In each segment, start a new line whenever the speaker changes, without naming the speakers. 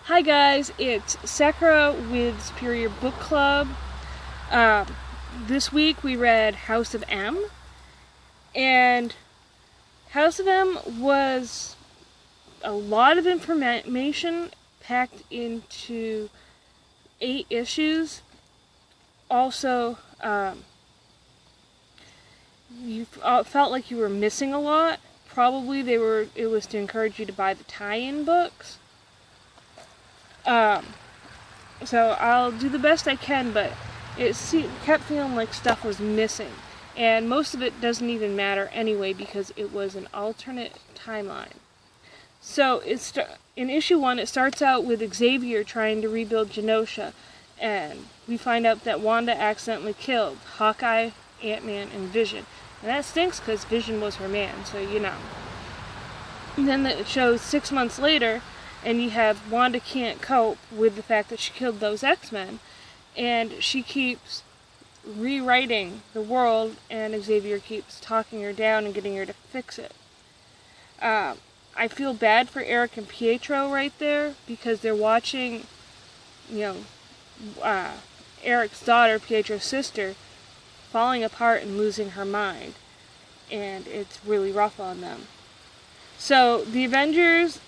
Hi guys, it's Sakura with Superior Book Club. This week we read House of M, and House of M was a lot of information packed into 8 issues. Also, you felt like you were missing a lot. Probably it was to encourage you to buy the tie-in books. So I'll do the best I can, but it kept feeling like stuff was missing. And most of it doesn't even matter anyway because it was an alternate timeline. So in issue 1, it starts out with Xavier trying to rebuild Genosha, and we find out that Wanda accidentally killed Hawkeye, Ant-Man, and Vision. And that stinks because Vision was her man, so you know. And then it shows 6 months later, and you have Wanda can't cope with the fact that she killed those X-Men, and she keeps rewriting the world, and Xavier keeps talking her down and getting her to fix it. I feel bad for Eric and Pietro right there, because they're watching, Eric's daughter, Pietro's sister, falling apart and losing her mind, and it's really rough on them. So, the Avengers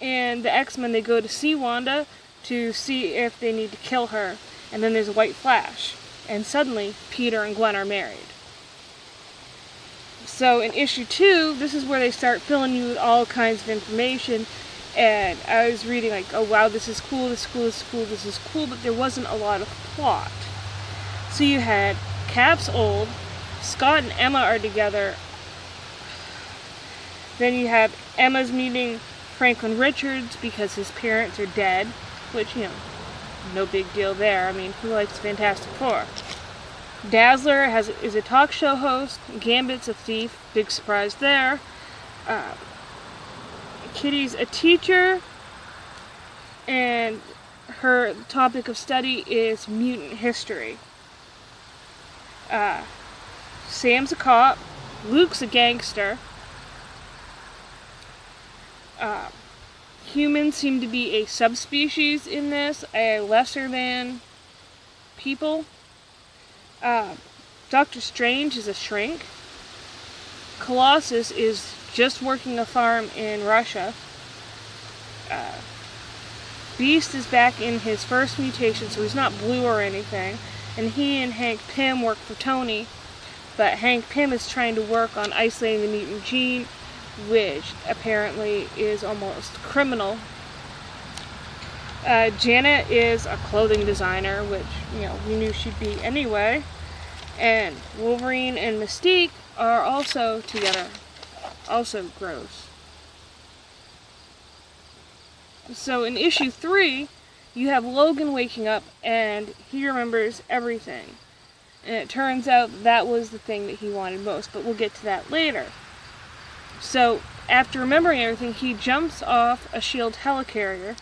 and the X-Men, they go to see Wanda to see if they need to kill her. And then there's a white flash. And suddenly, Peter and Gwen are married. So in issue 2, this is where they start filling you with all kinds of information. And I was reading like, oh wow, this is cool, this is cool, this is cool, this is cool. But there wasn't a lot of plot. So you had Cap's old, Scott and Emma are together. Then you have Emma's meeting Franklin Richards because his parents are dead, which, no big deal there. I mean, who likes Fantastic Four? Dazzler is a talk show host. Gambit's a thief. Big surprise there. Kitty's a teacher, and her topic of study is mutant history. Sam's a cop. Luke's a gangster. Humans seem to be a subspecies in this, a lesser than people. Doctor Strange is a shrink. Colossus is just working a farm in Russia. Beast is back in his first mutation, so he's not blue or anything. And he and Hank Pym work for Tony, but Hank Pym is trying to work on isolating the mutant gene, which apparently is almost criminal. Janet is a clothing designer, which, we knew she'd be anyway. And Wolverine and Mystique are also together. Also gross. So in issue 3, you have Logan waking up and he remembers everything. And it turns out that was the thing that he wanted most, but we'll get to that later. So, after remembering everything, he jumps off a SHIELD helicarrier,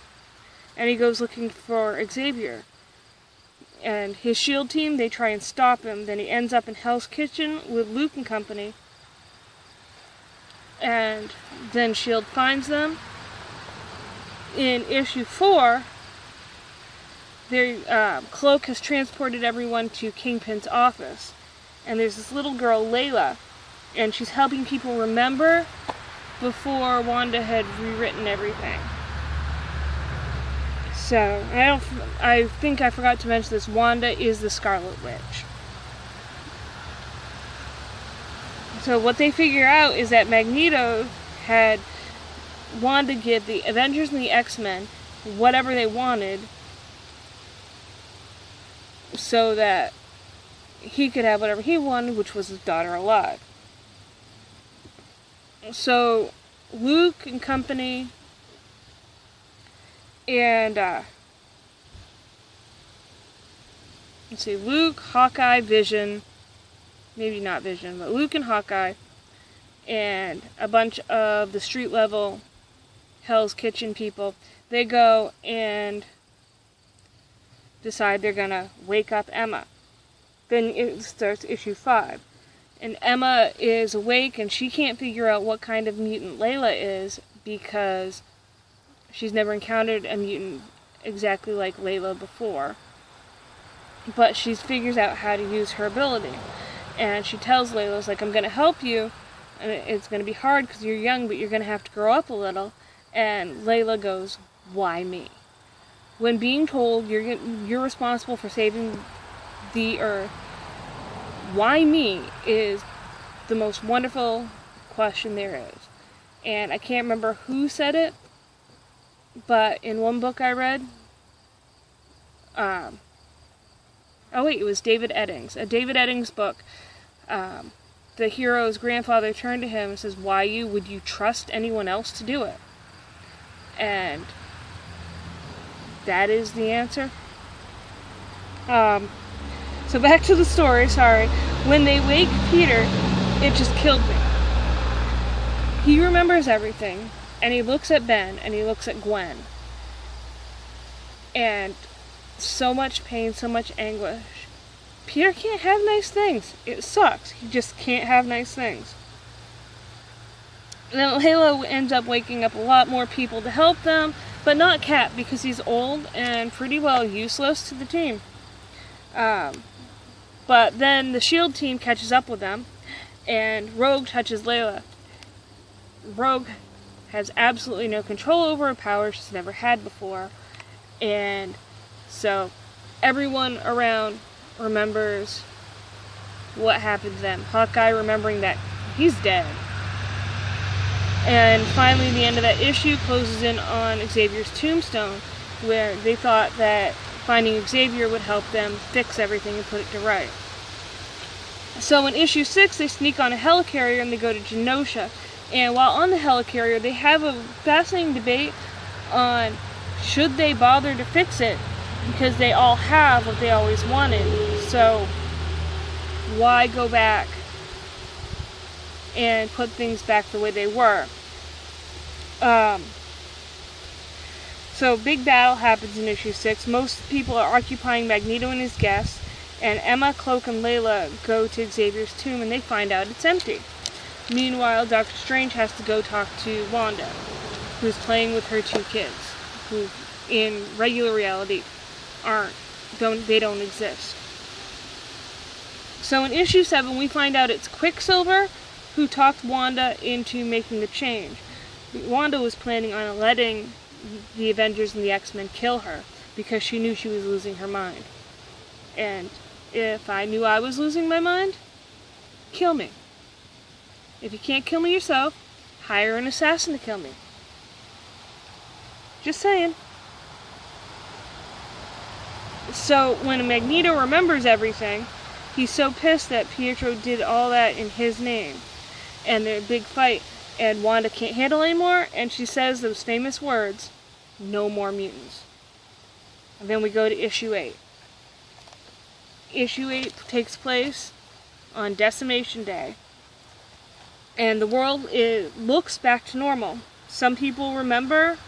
and he goes looking for Xavier. And his SHIELD team, they try and stop him. Then he ends up in Hell's Kitchen with Luke and company. And then SHIELD finds them. In issue 4, Cloak has transported everyone to Kingpin's office. And there's this little girl, Layla, and she's helping people remember before Wanda had rewritten everything. So, I think I forgot to mention this, Wanda is the Scarlet Witch. So what they figure out is that Magneto had Wanda give the Avengers and the X-Men whatever they wanted so that he could have whatever he wanted, which was his daughter alive. So, Luke and company, and, Luke, Hawkeye, Vision, maybe not Vision, but Luke and Hawkeye, and a bunch of the street level Hell's Kitchen people, they go and decide they're gonna wake up Emma. Then it starts issue 5. And Emma is awake and she can't figure out what kind of mutant Layla is because she's never encountered a mutant exactly like Layla before. But she figures out how to use her ability. And she tells Layla, like, I'm going to help you, and it's going to be hard because you're young, but you're going to have to grow up a little. And Layla goes, why me? When being told you're responsible for saving the Earth, why me is the most wonderful question there is. And I can't remember who said it, but in one book I read, it was David Eddings. A David Eddings book, the hero's grandfather turned to him and says, why you? Would you trust anyone else to do it? And that is the answer. So back to the story, sorry. When they wake Peter, it just killed me. He remembers everything, and he looks at Ben, and he looks at Gwen. And so much pain, so much anguish. Peter can't have nice things. It sucks. He just can't have nice things. And then Layla ends up waking up a lot more people to help them, but not Cap, because he's old and pretty well useless to the team. But then the S.H.I.E.L.D. team catches up with them, and Rogue touches Layla. Rogue has absolutely no control over her power she's never had before, and so everyone around remembers what happened to them. Hawkeye remembering that he's dead. And finally, the end of that issue closes in on Xavier's tombstone, where they thought that finding Xavier would help them fix everything and put it to right. So in issue 6, they sneak on a helicarrier and they go to Genosha. And while on the helicarrier, they have a fascinating debate on should they bother to fix it, because they all have what they always wanted. So why go back and put things back the way they were? So big battle happens in issue 6. Most people are occupying Magneto and his guests, and Emma, Cloak, and Layla go to Xavier's tomb and they find out it's empty. Meanwhile, Doctor Strange has to go talk to Wanda, who's playing with her 2 kids, who in regular reality don't exist. So in issue 7, we find out it's Quicksilver who talked Wanda into making the change. Wanda was planning on letting the Avengers and the X-Men kill her because she knew she was losing her mind. And if I knew I was losing my mind, kill me. If you can't kill me yourself, hire an assassin to kill me. Just saying. So when Magneto remembers everything, he's so pissed that Pietro did all that in his name. And there's a big fight, and Wanda can't handle anymore, and she says those famous words, "No more mutants." And then we go to issue 8. Issue 8 takes place on Decimation Day, and the world looks back to normal. Some people remember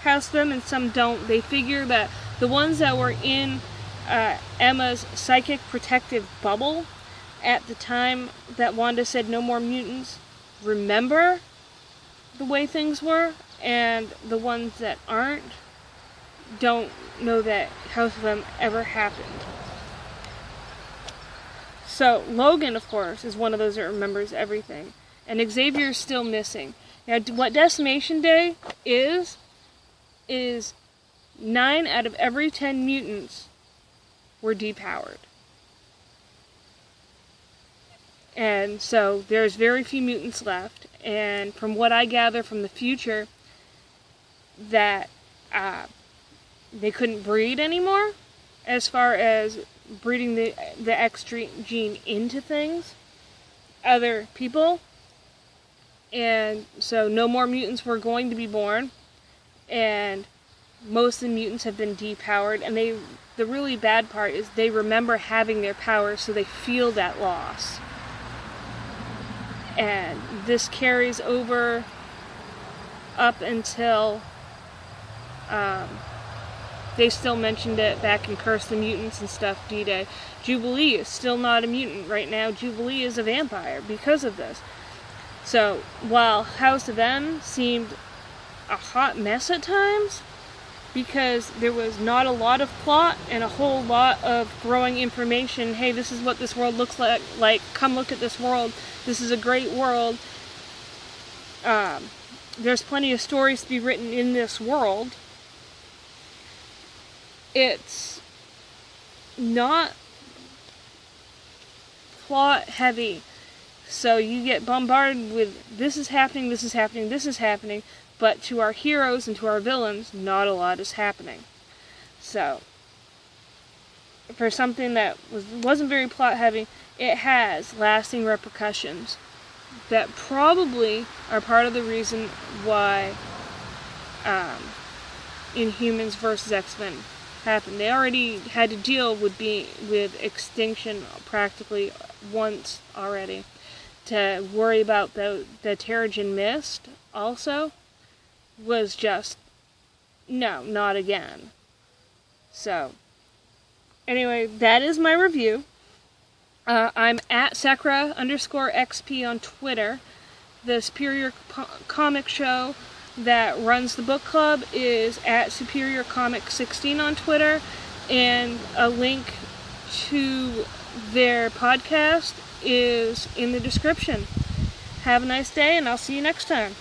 House of M and some don't. They figure that the ones that were in Emma's psychic protective bubble at the time that Wanda said no more mutants remember the way things were, and the ones that aren't don't know that House of M ever happened. So Logan, of course, is one of those that remembers everything, and Xavier is still missing. Now, what Decimation Day is 9 out of every 10 mutants were depowered. And so there's very few mutants left, and from what I gather from the future, that they couldn't breed anymore as far as breeding the X gene into things, other people, and so no more mutants were going to be born, and most of the mutants have been depowered, and the really bad part is they remember having their powers, so they feel that loss. And this carries over up until they still mentioned it back in Curse the Mutants and stuff, D-Day. Jubilee is still not a mutant right now. Jubilee is a vampire because of this. So while House of M seemed a hot mess at times, because there was not a lot of plot and a whole lot of throwing information. Hey, this is what this world looks like, come look at this world, this is a great world. There's plenty of stories to be written in this world. It's not plot heavy, so you get bombarded with this is happening, this is happening, this is happening, but to our heroes and to our villains, not a lot is happening. So, for something that wasn't very plot heavy, it has lasting repercussions that probably are part of the reason why Inhumans vs. X-Men happened. They already had to deal with extinction practically once already. To worry about the Terrigen Mist also was just, no, not again. So, anyway, that is my review. I'm at Sakura_XP on Twitter. The Superior Comic Show that runs the book club is at Superior Comic 16 on Twitter, and a link to their podcast is in the description. Have a nice day, and I'll see you next time.